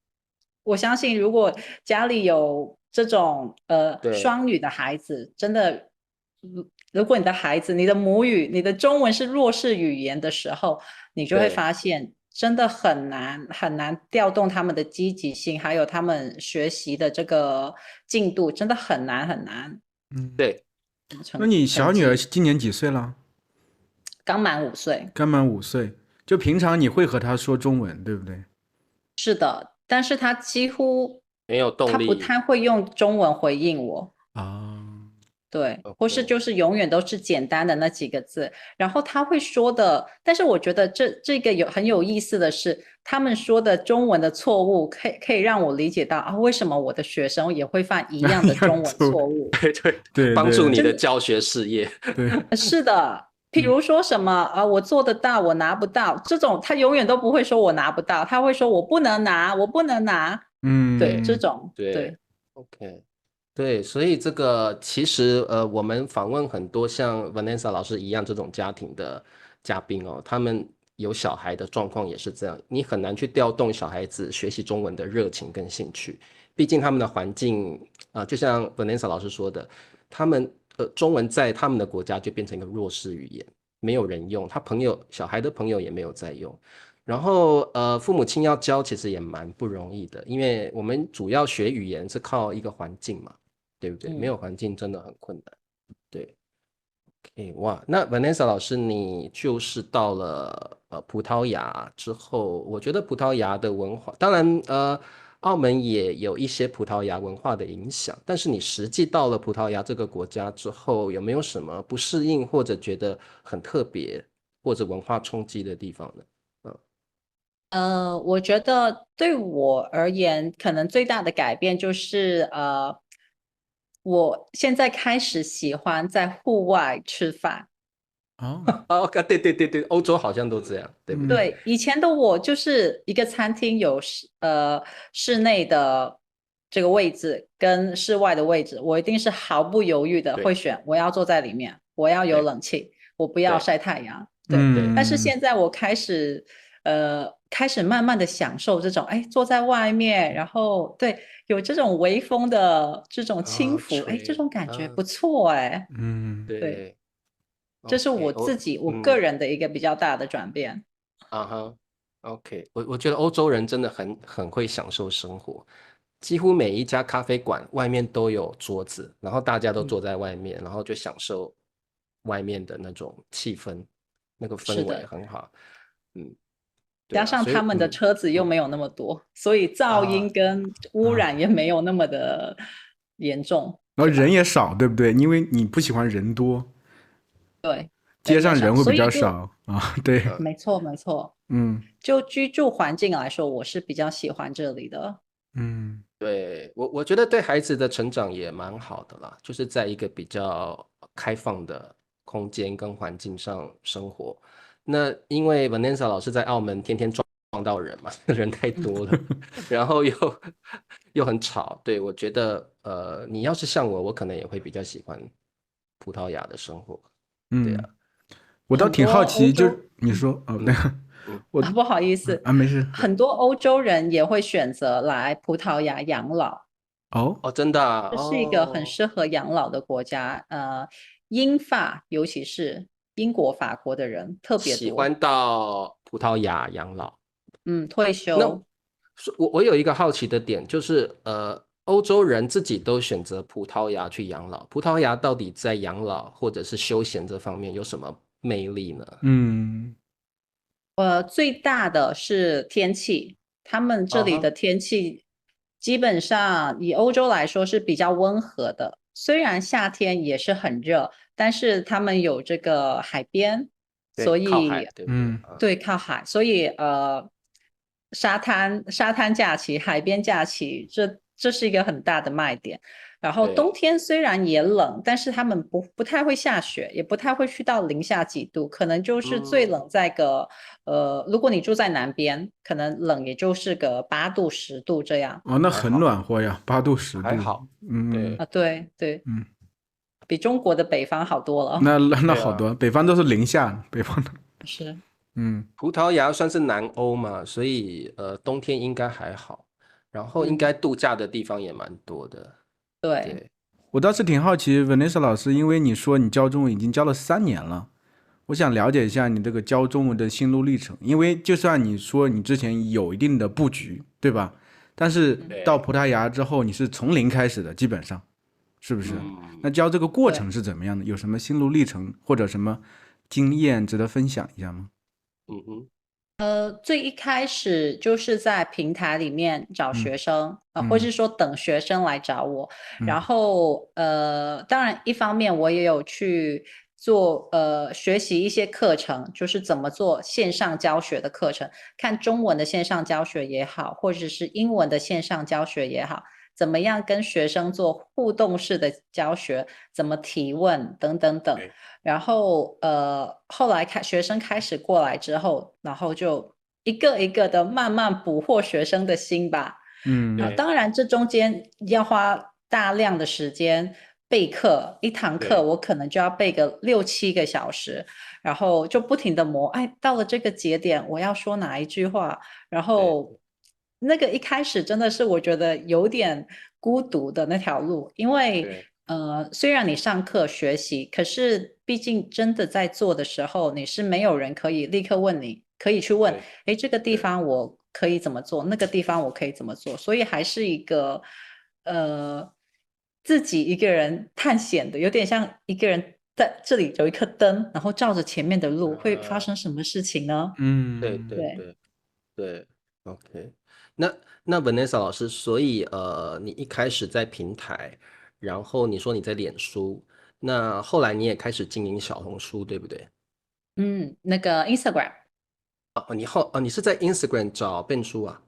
Speaker 3: 我相信，如果家里有这种
Speaker 2: 对
Speaker 3: 双语的孩子，真的，如果你的孩子你的母语你的中文是弱势语言的时候，你就会
Speaker 2: 对
Speaker 3: 发现真的很难很难调动他们的积极性，还有他们学习的这个进度，真的很难很难。
Speaker 2: 对，
Speaker 1: 那你小女儿
Speaker 3: 成绩
Speaker 1: 今年几岁了？
Speaker 3: 刚满5岁。
Speaker 1: 刚满5岁。就平常你会和她说中文，对不对？
Speaker 3: 是的，但是他几乎
Speaker 2: 没有动
Speaker 3: 他不
Speaker 2: 力。
Speaker 3: 太会用中文回应我，
Speaker 1: 啊，
Speaker 3: 对，或是
Speaker 2: OK，
Speaker 3: 就是永远都是简单的那几个字，然后他会说的，但是我觉得这个很有意思的是，他们说的中文的错误，可以让我理解到啊，为什么我的学生也会犯一样的中文错误。
Speaker 2: 对对，
Speaker 1: 对
Speaker 2: 帮助你
Speaker 3: 真的
Speaker 2: 的教学事业。
Speaker 1: 对，
Speaker 3: 是的，譬如说什么啊，我做得到，我拿不到，这种他永远都不会说我拿不到，他会说我不能拿，我不能拿。对，这
Speaker 1: 嗯，
Speaker 3: 种，
Speaker 2: 对
Speaker 3: 对，，OK，
Speaker 2: 对，所以这个其实我们访问很多像 Vanessa 老师一样这种家庭的嘉宾哦，他们有小孩的状况也是这样，你很难去调动小孩子学习中文的热情跟兴趣，毕竟他们的环境就像 Vanessa 老师说的，他们中文在他们的国家就变成一个弱势语言，没有人用，他朋友小孩的朋友也没有在用。然后父母亲要教其实也蛮不容易的，因为我们主要学语言是靠一个环境嘛，对不对？没
Speaker 3: 嗯。
Speaker 2: 有环境真的很困难。对，OK，哇，那 Vanessa 老师，你就是到了葡萄牙之后，我觉得葡萄牙的文化，当然澳门也有一些葡萄牙文化的影响，但是你实际到了葡萄牙这个国家之后，有没有什么不适应或者觉得很特别或者文化冲击的地方呢？
Speaker 3: 我觉得对我而言，可能最大的改变就是我现在开始喜欢在户外吃饭。
Speaker 1: 哦，
Speaker 2: 哦，对对对对，欧洲好像都这样，对不对？
Speaker 3: 对，以前的我就是一个餐厅有室内的这个位置跟室外的位置，我一定是毫不犹豫的会
Speaker 2: 对
Speaker 3: 选我要坐在里面，我要有
Speaker 2: 对
Speaker 3: 冷气，我不要
Speaker 2: 对
Speaker 3: 晒太阳。对，
Speaker 2: 对
Speaker 3: 但是现在我开始慢慢的享受这种，哎，坐在外面，然后对，有这种微风的这种轻
Speaker 2: 啊，
Speaker 3: 拂，哎，这
Speaker 2: 吹
Speaker 3: 种感觉
Speaker 2: 啊，
Speaker 3: 不错，哎，对，
Speaker 2: 对
Speaker 3: 这是
Speaker 2: ，OK，
Speaker 3: 我自己我个人的一个比较大的转变。
Speaker 2: 啊哈，OK，我觉得欧洲人真的很会享受生活，几乎每一家咖啡馆外面都有桌子，然后大家都坐在外面，然后就享受外面的那种气氛，那个氛围
Speaker 3: 是的。
Speaker 2: 很好。嗯，对
Speaker 3: 加
Speaker 2: 啊，所以
Speaker 3: 上他们的车子又没有那么多，所以噪
Speaker 2: 啊，
Speaker 3: 音跟污
Speaker 1: 啊，
Speaker 3: 染也没有那么的严重，
Speaker 1: 然后
Speaker 3: 对吧？
Speaker 1: 人也少，对不对？因为你不喜欢人多，
Speaker 3: 对，
Speaker 1: 街
Speaker 3: 人也少，
Speaker 1: 上人会比
Speaker 3: 所以就
Speaker 1: 较少啊。对，
Speaker 3: 没错没错。
Speaker 1: 嗯
Speaker 3: 就居住环境来说，我是比较喜欢这里的。
Speaker 1: 嗯
Speaker 2: 对，我觉得对孩子的成长也蛮好的啦，就是在一个比较开放的空间跟环境上生活。那因为 Vanessa 老师在澳门天天撞到人嘛，人太多了，然后又很吵。对，我觉得你要是像我，我可能也会比较喜欢葡萄牙的生活。对
Speaker 1: 嗯，
Speaker 2: 啊，
Speaker 1: 我倒
Speaker 3: 很多
Speaker 1: 挺好奇，就
Speaker 3: 欧洲，
Speaker 1: 你说哦，对，
Speaker 2: 嗯嗯，
Speaker 1: 我
Speaker 3: 不好意思，
Speaker 1: 没事。
Speaker 3: 很多欧洲人也会选择来葡萄牙养老。
Speaker 1: 哦，
Speaker 2: 哦，真的啊，
Speaker 3: 这是一个很
Speaker 2: 哦，
Speaker 3: 适合养老的国家，英法，尤其是英国、法国的人特别多。
Speaker 2: 喜欢到葡萄牙养老。
Speaker 3: 退
Speaker 2: 那
Speaker 3: 休。
Speaker 2: 我有一个好奇的点，就是欧洲人自己都选择葡萄牙去养老，葡萄牙到底在养老或者是休闲这方面有什么魅力呢？
Speaker 1: 嗯
Speaker 3: 最大的是天气，他们这
Speaker 2: 啊哈，
Speaker 3: 里的天气基本上以欧洲来说是比较温和的，虽然夏天也是很热，但是他们有这个海边，所
Speaker 2: 对，靠海，
Speaker 3: 以
Speaker 2: 对不对？
Speaker 1: 嗯
Speaker 2: 啊，
Speaker 3: 对，靠海，所以沙滩假期、海边假期，这是一个很大的卖点。然后冬
Speaker 2: 对，
Speaker 3: 天虽然也冷，但是他们不太会下雪，也不太会去到零下几度，可能就是最
Speaker 2: 嗯，
Speaker 3: 冷在个如果你住在南边，可能冷也就是个8度10度这样
Speaker 1: 哦，那很
Speaker 2: 还好，
Speaker 1: 暖和呀，8度10度。
Speaker 2: 还好，
Speaker 1: 嗯
Speaker 2: 对。
Speaker 3: 啊。对对，
Speaker 1: 嗯
Speaker 3: 比中国的北方好多了。
Speaker 1: 那
Speaker 2: 对啊，
Speaker 1: 好多，北方都是零下，北方的，
Speaker 3: 是，
Speaker 1: 嗯
Speaker 2: 葡萄牙算是南欧嘛，所以冬天应该还好，然后应
Speaker 3: 嗯，
Speaker 2: 该度假的地方也蛮多的。
Speaker 3: 对。
Speaker 2: 对，
Speaker 1: 我倒是挺好奇，Vanessa 老师，因为你说你教中文已经教了3年了，我想了解一下你这个教中文的心路历程。因为就算你说你之前有一定的布局，对吧？但是到
Speaker 2: 对，
Speaker 1: 葡萄牙之后，你是从零开始的，基本上是不是？那
Speaker 2: 嗯
Speaker 1: 教这个过
Speaker 3: 对。
Speaker 1: 程是怎么样的？有什么心路历程或者什么经验值得分享一下吗？
Speaker 2: 嗯哼，
Speaker 3: 最一开始就是在平台里面找
Speaker 1: 嗯
Speaker 3: 学生，或
Speaker 1: 嗯
Speaker 3: 是说等学生来找我。
Speaker 1: 嗯
Speaker 3: 然后当然一方面我也有去做学习一些课程，就是怎么做线上教学的课程，看中文的线上教学也好，或者是英文的线上教学也好，怎么样跟学生做互动式的教学，怎么提问等等等。
Speaker 2: 对
Speaker 3: 然后后来学生开始过来之后，然后就一个一个的慢慢捕获学生的心吧。
Speaker 1: 嗯
Speaker 2: 对
Speaker 3: 当然这中间要花大量的时间备课，一堂课
Speaker 2: 对
Speaker 3: 我可能就要备个6、7个小时，然后就不停的磨。哎，到了这个节点，我要说哪一句话？然
Speaker 2: 对
Speaker 3: 后那个一开始真的是我觉得有点孤独的那条路，因为
Speaker 2: 对
Speaker 3: 虽然你上课学习，可是毕竟真的在做的时候，你是没有人可以立刻问你，可以去问，
Speaker 2: 对
Speaker 3: 诶，这个地
Speaker 2: 对
Speaker 3: 方我可以怎么做，那个地方我可以怎么做，所以还是一个呃自己一个人探险的，有点像一个人在这里有一颗灯，然后照着前面的路，会发
Speaker 2: 呃，
Speaker 3: 生什么事情呢？
Speaker 2: 对
Speaker 1: 嗯
Speaker 3: 对。
Speaker 2: 对对对，OK。那 Vanessa 老师，所以你一开始在平台，然后你说你在脸书，那后来你也开始经营小红书，对不对？
Speaker 3: 嗯，那个 Instagram。
Speaker 2: 你是在 Instagram 找变书啊，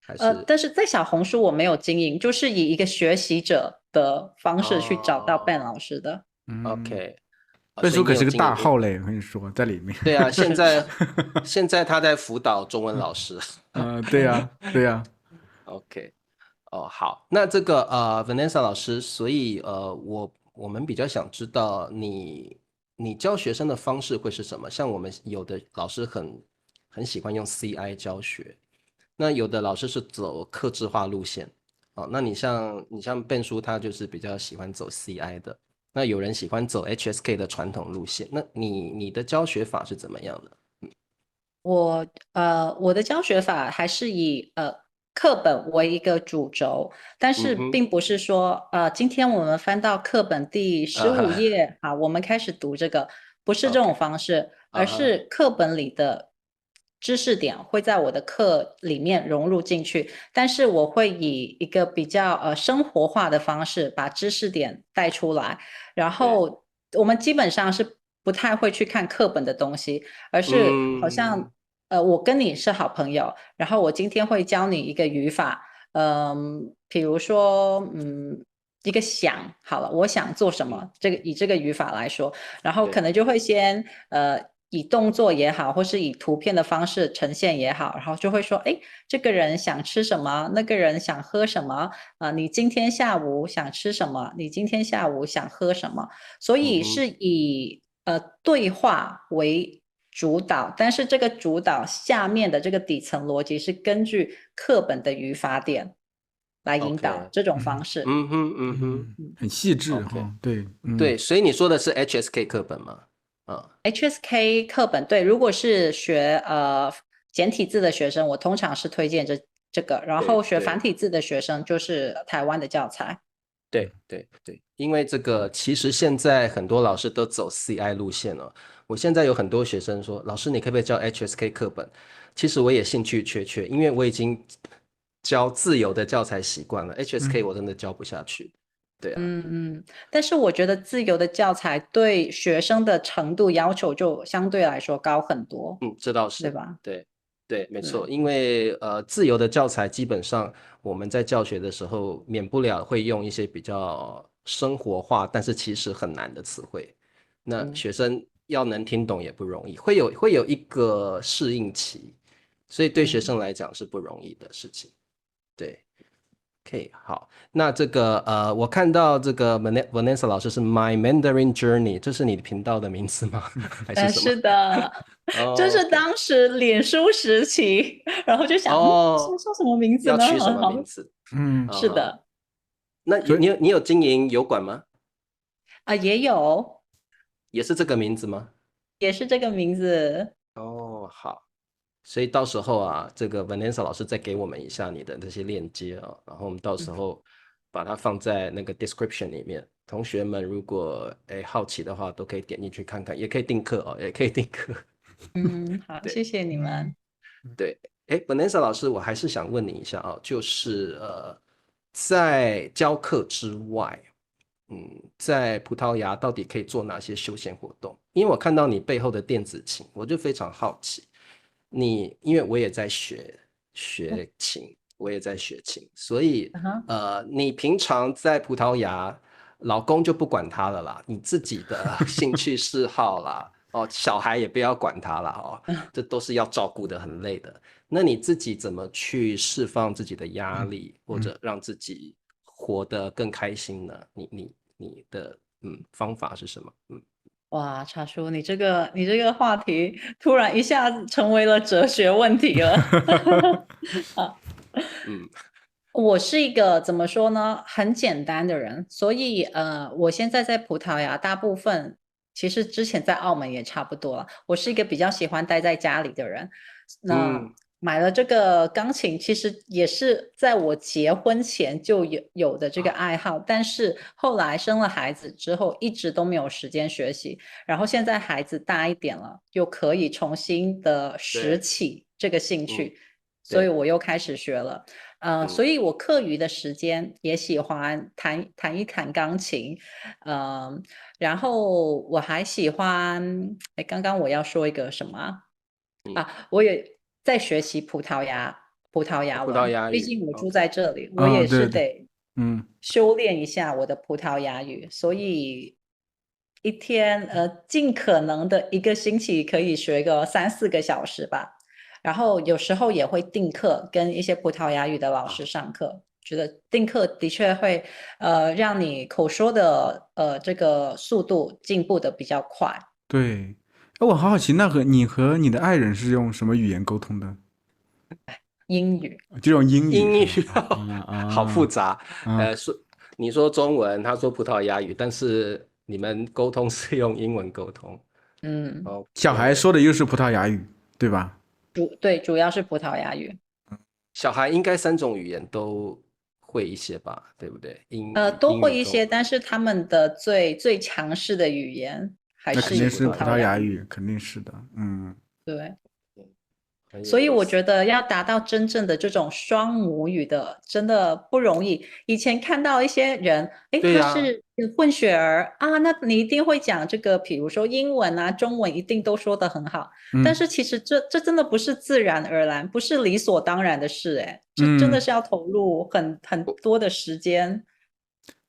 Speaker 2: 还是
Speaker 3: 但是在小红书我没有经营，就是以一个学习者的方式去找到 Ben
Speaker 2: 哦
Speaker 3: 老师的。
Speaker 1: 嗯，，OK，
Speaker 2: 所以你有
Speaker 1: 笨叔可是个
Speaker 2: 经营。
Speaker 1: 大号嘞，我跟你说，在里面。
Speaker 2: 对啊，现
Speaker 3: 是
Speaker 2: 在现在他在辅导中文老师。
Speaker 1: 对呀，对呀，OK，
Speaker 2: 哦，好，那这个Vanessa 老师，所以我们比较想知道你教学生的方式会是什么？像我们有的老师很喜欢用 CI 教学，那有的老师是走客制化路线。哦，那你像笨叔他就是比较喜欢走 CI 的，那有人喜欢走 HSK 的传统路线，那你的教学法是怎么样的？
Speaker 3: 我的教学法还是以课本为一个主轴，但是
Speaker 2: 嗯哼，
Speaker 3: 并不是说今天我们翻到课本第十五
Speaker 2: 啊
Speaker 3: 页啊，我们开始读这个，不是这种
Speaker 2: ，OK，
Speaker 3: 方式，而
Speaker 2: 啊哈，
Speaker 3: 是课本里的知识点会在我的课里面融入进去，但是我会以一个比较生活化的方式把知识点带出来，然
Speaker 2: 对，
Speaker 3: 后我们基本上是不太会去看课本的东西。而是好
Speaker 2: 嗯，
Speaker 3: 像我跟你是好朋友，然后我今天会教你一个语法，比如说一个想好了，我想做什
Speaker 2: 嗯，
Speaker 3: 么，以这个语法来说，然后可
Speaker 2: 对
Speaker 3: 能就会先以动作也好，或是以图片的方式呈现也好，然后就会说，哎，这个人想吃什么，那个人想喝什么，你今天下午想吃什么，你今天下午想喝什么，所
Speaker 2: 嗯哼
Speaker 3: 以是以对话为主导，但是这个主导下面的这个底层逻辑是根据课本的语法点来引导
Speaker 2: ，OK，
Speaker 3: 这种方
Speaker 1: 嗯
Speaker 3: 式。
Speaker 2: 嗯哼嗯哼
Speaker 1: 很细致
Speaker 2: ，OK，
Speaker 1: 哈，对，
Speaker 2: 对，所以你说的是 HSK 课本吗？啊，HSK
Speaker 3: 课本对，如果是学简体字的学生，我通常是推荐这个，然后学繁
Speaker 2: 对对
Speaker 3: 体字的学生就是台湾的教材。
Speaker 2: 对对对，因为这个其实现在很多老师都走 CI 路线了。我现在有很多学生说，老师你可不可以教 HSK 课本？其实我也兴趣缺缺，因为我已经教自由的教材习惯了，HSK 我真的教不下去。对啊，
Speaker 3: 但是我觉得自由的教材对学生的程度要求就相对来说高很多，
Speaker 2: 嗯，这倒是，
Speaker 3: 对吧？
Speaker 2: 对对，没
Speaker 3: 对，
Speaker 2: 错，因为自由的教材基本上我们在教学的时候免不了会用一些比较生活化，但是其实很难的词汇，那
Speaker 3: 嗯。
Speaker 2: 学生要能听懂也不容易，会有一个适应期，所以对学
Speaker 3: 嗯，
Speaker 2: 生来讲是不容易的事情。对 OK， 好，那这个我看到这个 Vanessa 老师是 My Mandarin Journey，这是你的频道的名字吗？还是什么？
Speaker 3: 是的，就
Speaker 2: 哦
Speaker 3: 是
Speaker 2: ，OK，
Speaker 3: 当时脸书时期，然后就想，
Speaker 2: 哦，
Speaker 3: 说什么名字呢？
Speaker 2: 要取什么
Speaker 3: 好，
Speaker 2: 名字？
Speaker 1: 嗯，
Speaker 3: 是的，
Speaker 2: 那
Speaker 1: 所以
Speaker 2: 你有经营油管吗？
Speaker 3: 也有，
Speaker 2: 也是这个名字吗？
Speaker 3: 也是这个名字。
Speaker 2: 哦，好，所以到时候啊，这个 Vanessa 老师再给我们一下你的这些链接啊，然后我们到时候把它放在那个 description 里面。同学们如果好奇的话，都可以点进去看看，也可以订课哦，也可以订课。
Speaker 3: 好，谢
Speaker 2: 对
Speaker 3: 谢你们。
Speaker 2: 对，Vanessa 老师，我还是想问你一下啊，就是在教课之外，在葡萄牙到底可以做哪些休闲活动？因为我看到你背后的电子琴，我就非常好奇。因为我也在学琴，我也在学琴，所以
Speaker 3: 嗯哼
Speaker 2: 你平常在葡萄牙，老公就不管他了啦，你自己的兴趣嗜好啦，哦，小孩也不要管他了哦，这都是要照顾的，很累的。那你自己怎么去释放自己的压力，或者让自己活得更开心呢？你的方法是什么？
Speaker 3: 哇，茶叔，你这个话题突然一下子成为了哲学问题了。啊，
Speaker 2: 嗯
Speaker 3: 我是一个怎么说呢，很简单的人，所以我现在在葡萄牙，大部分其实之前在澳门也差不多了。我是一个比较喜欢待在家里的人，那
Speaker 2: 嗯，
Speaker 3: 买了这个钢琴，其实也是在我结婚前就有的这个爱好，但是后来生了孩子之后，一直都没有时间学习，然后现在孩子大一点了，又可以重新的拾
Speaker 2: 对，
Speaker 3: 起这个兴
Speaker 2: 嗯
Speaker 3: 趣，所以
Speaker 2: 对，
Speaker 3: 我又开始学了。所
Speaker 2: 嗯
Speaker 3: 以我课余的时间也喜欢弹一弹钢琴，嗯，然后我还喜欢，刚刚我要说一个什么啊？
Speaker 2: 嗯，
Speaker 3: 我也在学习葡萄牙
Speaker 2: 葡萄
Speaker 3: 文，毕
Speaker 2: 牙语
Speaker 3: 竟我住
Speaker 2: ，OK，
Speaker 3: 在这里，我
Speaker 1: 啊，
Speaker 3: 也
Speaker 1: 对对，
Speaker 3: 是得
Speaker 1: 嗯，
Speaker 3: 修炼一下我的葡萄牙语，所以一天尽可能的一个星期可以学个3-4个小时吧。然后有时候也会订课，跟一些葡萄牙语的老师上课。觉得订课的确会让你口说的这个速度进步的比较快。
Speaker 1: 对。哎，我好奇，你和你的爱人是用什么语言沟通的？
Speaker 3: 英语
Speaker 1: 就用英语
Speaker 2: 英语
Speaker 1: 是吗？
Speaker 2: 好复
Speaker 1: 啊
Speaker 2: 杂。
Speaker 1: 啊
Speaker 2: 你说中文，他说葡萄牙语，但是你们沟通是用英文沟通。
Speaker 3: 嗯，
Speaker 1: 小孩
Speaker 2: OK，
Speaker 1: 说的又是葡萄牙语，对吧？
Speaker 3: 对，主要是葡萄牙语。
Speaker 2: 小孩应该3种语言都会一些吧，对不对？
Speaker 3: 都
Speaker 2: 英语、
Speaker 3: 会一些，
Speaker 2: 中文，
Speaker 3: 但是他们的最强势的语言还
Speaker 1: 那肯
Speaker 3: 是以葡
Speaker 1: 定是葡
Speaker 2: 还是葡萄牙语。
Speaker 3: 萄牙语。
Speaker 1: 萄牙语，肯定是的。嗯，
Speaker 3: 对。
Speaker 2: 很有
Speaker 3: 所以
Speaker 2: 意思。
Speaker 3: 我觉得要达到真正的这种双母语的，真的不容易。以前看到一些人，诶，
Speaker 2: 对呀，
Speaker 3: 他是混血儿啊，那你一定会讲这个，比如说英文啊、中文一定都说得很好。但
Speaker 1: 嗯
Speaker 3: 是其实这真的不是自然而然，不是理所当然的事，诶，这真的
Speaker 1: 嗯，
Speaker 3: 是要投入很多的时间。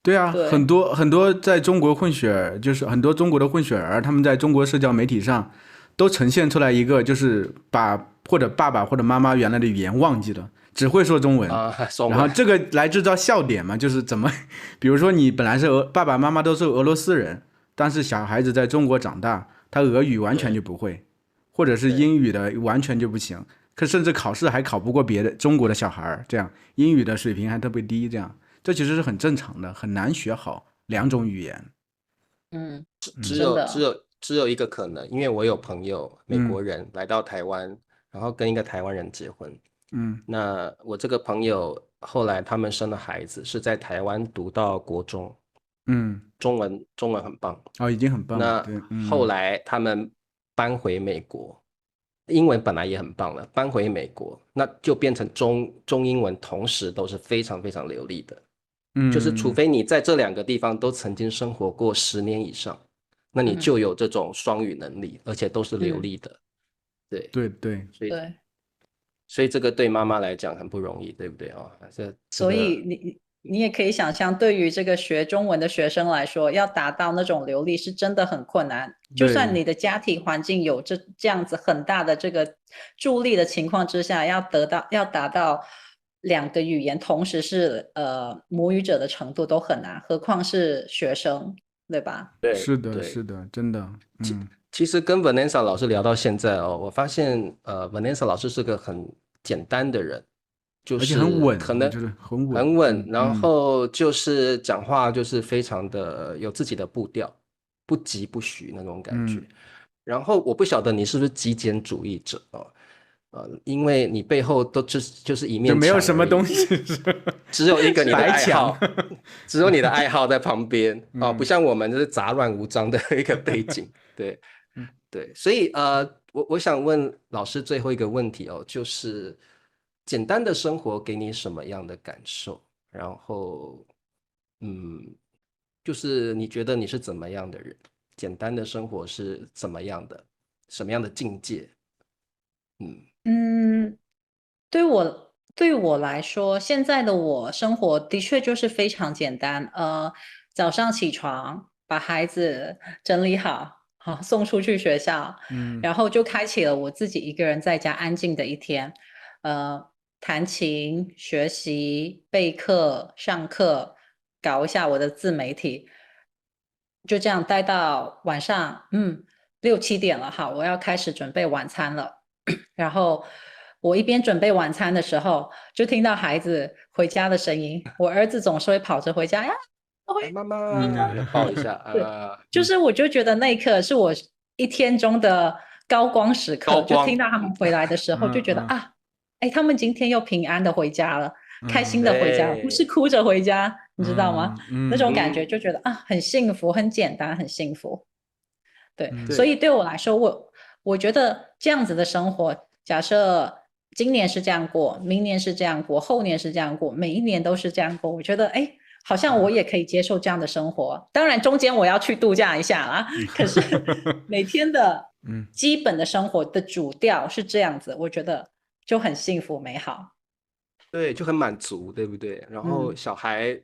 Speaker 1: 对啊，很
Speaker 3: 对，
Speaker 1: 多很多在中国混血儿，就是很多中国的混血儿，他们在中国社交媒体上都呈现出来一个，就是把或者爸爸或者妈妈原来的语言忘记了，只会说中文。
Speaker 2: 中文，
Speaker 1: 然后这个来制造笑点嘛，就是怎么，比如说你本来是爸爸妈妈都是俄罗斯人，但是小孩子在中国长大，他俄语完全
Speaker 2: 对
Speaker 1: 就不会，或者是
Speaker 2: 对，
Speaker 1: 英语的完全就不行，甚至考试还考不过别的中国的小孩儿，这样英语的水平还特别低，这样这其实是很正常的，很难学好2种语言。
Speaker 3: 嗯，
Speaker 2: 只
Speaker 3: 真的，
Speaker 2: 有只有只有一个可能，因为我有朋友美
Speaker 1: 嗯
Speaker 2: 国人来到台湾，然后跟一个台湾人结婚。
Speaker 1: 嗯
Speaker 2: 那我这个朋友后来他们生了孩子，是在台湾读到国中，
Speaker 1: 嗯，
Speaker 2: 中文很棒。
Speaker 1: 哦，已经很棒了，
Speaker 2: 那
Speaker 1: 对，
Speaker 2: 后来他们搬回美国，英文本来也很棒了，搬回美国，那就变成中英文同时都是非常非常流利的。就是除
Speaker 1: 嗯
Speaker 2: 非你在这2个地方都曾经生活过10年以上，那你
Speaker 3: 嗯
Speaker 2: 就有这种双语能力，而且都是流
Speaker 3: 嗯，
Speaker 2: 利的。对，
Speaker 1: 对对，
Speaker 2: 所以
Speaker 3: 对。
Speaker 2: 所以这个对妈妈来讲很不容易，对不对哦？这
Speaker 3: 所以
Speaker 2: 个
Speaker 3: 你也可以想象，对于这个学中文的学生来说，要达到那种流利是真的很困难。就算
Speaker 1: 对，
Speaker 3: 你的家庭环境有这样子很大的这个助力的情况之下，要达到2个语言同时是母语者的程度都很难，何况是学生，对吧？
Speaker 2: 对
Speaker 1: 是的，
Speaker 2: 对，
Speaker 1: 是的，真的，
Speaker 2: 其实跟 Vanessa 老师聊到现在哦，我发现Vanessa 老师是个很简单的人，就
Speaker 1: 而且很
Speaker 2: 是
Speaker 1: 稳，
Speaker 2: 可能
Speaker 1: 我觉得很稳，
Speaker 2: 很稳，然后就是讲话就是非常的有自己的步调，不急不徐那种感觉。然后我不晓得你是不是极简主义者哦，因为你背后都就是一面
Speaker 1: 就没有
Speaker 2: 墙而已
Speaker 1: 什么东西
Speaker 2: 只有一个你的爱
Speaker 1: 白墙
Speaker 2: 好，只有你的爱好在旁边哦，不像我们就是杂乱无章的一个背景，对，对，所以我想问老师最后一个问题哦，就是简单的生活给你什么样的感受？然后，就是你觉得你是怎么样的人？简单的生活是怎么样的？什么样的境界？
Speaker 3: 嗯，对我来说，现在的我生活的确就是非常简单。早上起床，把孩子整理好，好送出去学校，然后就开启了我自己一个人在家安静的一天。弹琴、学习、备课、上课，搞一下我的自媒体，就这样待到晚上6、7点了。好，我要开始准备晚餐了。然后我一边准备晚餐的时候，就听到孩子回家的声音。我儿子总是会跑着回家呀，
Speaker 2: 妈妈要抱一下
Speaker 3: 对，
Speaker 2: 啊，
Speaker 3: 就是我就觉得那一刻是我一天中的高光时刻，就
Speaker 2: 高光，
Speaker 3: 听到他们回来的时候，就觉得啊，哎，他们今天又平安的回家了，开心的回家了，不是
Speaker 2: 对，
Speaker 3: 哭着回家，你知道吗？那种感觉
Speaker 2: 嗯，
Speaker 3: 就觉得啊，很幸福，很简单，很幸福。对，所
Speaker 2: 对，
Speaker 3: 以对我来说，我觉得这样子的生活，假设今年是这样过，明年是这样过，后年是这样过，每一年都是这样过，我觉得哎，好像我也可以接受这样的生活。当然，中间我要去度假一下啦。可是每天的基本的生活的主调是这样子，我觉得就很幸福美好。
Speaker 2: 对，就很满足，对不对？然后小孩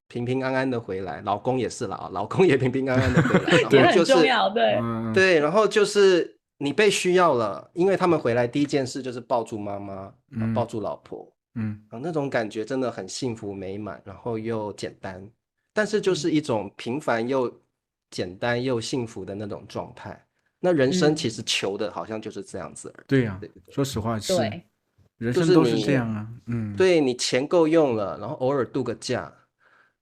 Speaker 2: 平平安安的回来，老公也是了啊，老公也平平安安的回来，然
Speaker 3: 也很
Speaker 2: 后就是
Speaker 3: 重要，对。
Speaker 2: 对，然后就是你被需要了，因为他们回来第一件事就是抱住妈妈，抱住老婆，那种感觉真的很幸福美满，然后又简单，但是就是一种平凡又简单又幸福的那种状态。那人生其实求的好像就是这样子而已，
Speaker 1: 对呀，
Speaker 2: 对不对？
Speaker 1: 说实话是，
Speaker 3: 对，
Speaker 1: 人
Speaker 2: 就
Speaker 1: 生都是这
Speaker 2: 是你
Speaker 1: 样啊，
Speaker 2: 对你钱够用了，然后偶尔度个假，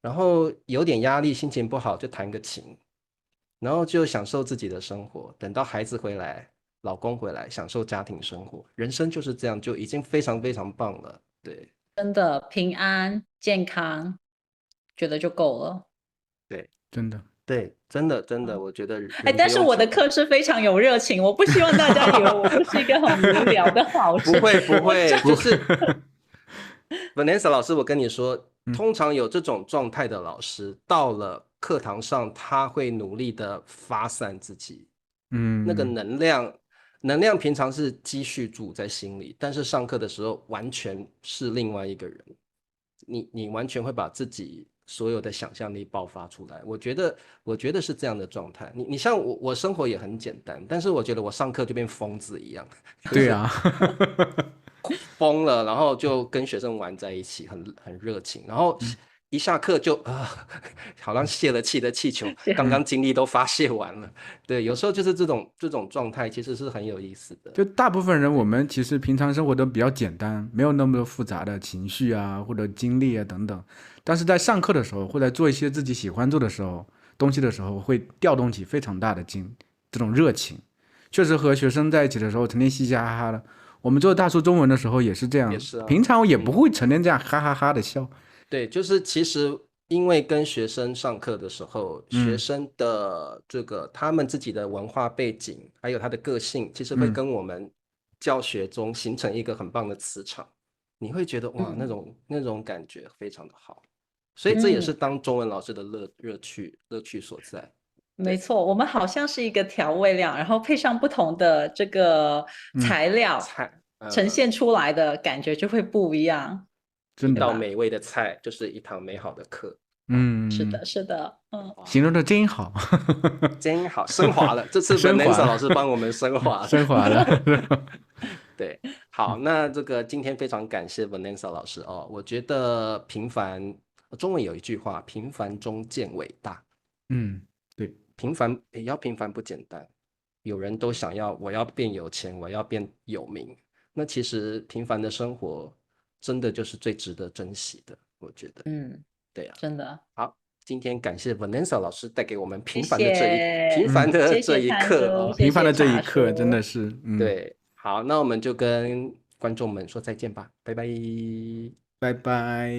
Speaker 2: 然后有点压力，心情不好就弹个琴，然后就享受自己的生活。等到孩子回来，老公回来，享受家庭生活，人生就是这样，就已经非常非常棒了。对
Speaker 3: 真的平安健康，觉得就够了。
Speaker 2: 对
Speaker 1: 真的。
Speaker 2: 对，真的真的，我觉得
Speaker 3: 哎，
Speaker 2: 人不
Speaker 3: 但是我的
Speaker 2: 用求太
Speaker 3: 课是非常有热情，我不希望大家以为我就是一个很无聊的老师。
Speaker 2: 不会不会，就是 Vanessa 老师，我跟你说，通常有这种状态的老师，到了课堂上，他会努力的发散自己，那个能量平常是积蓄住在心里，但是上课的时候完全是另外一个人，你完全会把自己所有的想象力爆发出来。我觉得是这样的状态。你像我生活也很简单，但是我觉得我上课就变疯子一样，
Speaker 1: 对啊，
Speaker 2: 疯了，然后就跟学生玩在一起，很热情，然后一下课就好像泄了气的气球，刚刚精力都发泄完了。对，有时候就是这种状态，其实是很有意思的。
Speaker 1: 就大部分人我们其实平常生活都比较简单，没有那么多复杂的情绪啊或者经历啊等等，但是在上课的时候或者做一些自己喜欢做的时候东西的时候，会调动起非常大的这种热情。确实和学生在一起的时候，成天嘻嘻哈哈的。我们做大树中文的时候也是这样，
Speaker 2: 也是啊，
Speaker 1: 平常也不会成天这样哈哈哈的笑。
Speaker 2: 对，就是其实因为跟学生上课的时候，学生的这个他们自己的文化背景，还有他的个性，其实会跟我们教学中形成一个很棒的磁场。你会觉得哇，那种感觉非常的好，所以这也是当中文老师的乐趣所在。
Speaker 3: 没错，我们好像是一个调味料，然后配上不同的这个材料，
Speaker 2: 菜，
Speaker 3: 呈现出来的感觉就会不一样。
Speaker 1: 真的
Speaker 2: 一道美味的菜就是一堂美好的课。
Speaker 3: 是的，是的，
Speaker 1: 形容的真好，
Speaker 2: 真好，升华了。这次
Speaker 1: 升华
Speaker 2: Vanessa
Speaker 1: 了
Speaker 2: 老师帮我们升华了，
Speaker 1: 升华了。
Speaker 2: 对，好，那这个今天非常感谢 Vanessa 老师哦，我觉得平凡，中文有一句话，平凡中见伟大。
Speaker 1: 嗯，对，
Speaker 2: 平凡也要平凡不简单，有人都想要我要变有钱，我要变有名，那其实平凡的生活真的就是最值得珍惜的，我觉得。对呀、
Speaker 3: 真的，
Speaker 2: 好，今天感谢 Vanessa 老师带给我们
Speaker 3: 谢
Speaker 2: 平凡的
Speaker 3: 谢，
Speaker 2: 这
Speaker 3: 谢谢
Speaker 2: 一
Speaker 3: 灿叔，
Speaker 2: 刻哦。
Speaker 3: 谢
Speaker 1: 平凡的这一
Speaker 3: 谢茶
Speaker 1: 刻真的
Speaker 3: 叔，
Speaker 1: 是，
Speaker 2: 对，好，那我们就跟观众们说再见吧，拜拜。
Speaker 1: 拜拜。